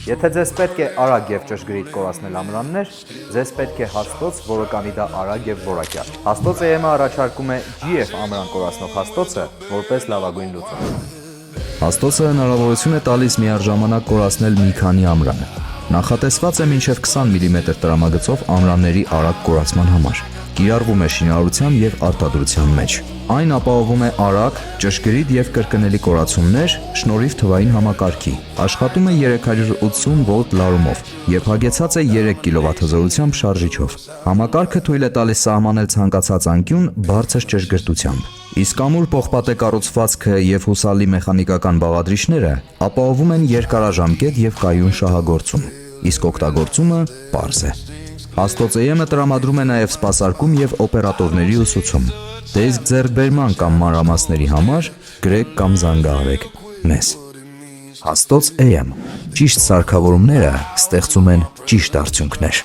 Եթե ձեզ պետք է արագ եւ ճշգրիտ կորացնել ամրաններ, ձեզ պետք է հաստոց, որը կանի դա արագ եւ որակյալ։ Հաստոց EM-ը առաջարկում է GF ամրան կորացնող հաստոցը որպես լավագույն լուծում։ Հաստոցը հնարավորություն է տալիս միառժամանակ կորացնել մի քանի ամրան։ Նախատեսված է մինչև 20 մմ տրամագծով ամրանների արագ կորացման համար։ Կիրառվում է շինարարության եւ արտադրության մեջ։ Այն ապահովում է արագ, ճշգրիտ եւ կրկնելի կորացումներ շնորհիվ թվային համակարգի։ Աշխատում է 380 վոլտ լարումով եւ հագեցած է 3 կՎտ հզորությամբ շարժիչով։ Համակարգը թույլ է տալիս սահմանել ցանկացած անկյուն բարձր ճշգրտությամբ։ Իսկ ամուր պողպատե կառուցվածքը եւ հուսալի մեխանիկական բաղադրիչները ապահովում են երկարաժամկետ եւ կայուն շահագործում, իսկ օգտագործումը պարզ է։ Հաստոց EM-ը տրամադրում է նաև սպասարկում եւ օպերատորների ուսուցում։ Դե ձեռքբերման կամ մանրամասների համար գրեք կամ զանգահարեք մեզ։ Հաստոց EM ճիշտ սարքավորումները ստեղծում են ճիշտ արդյունքներ։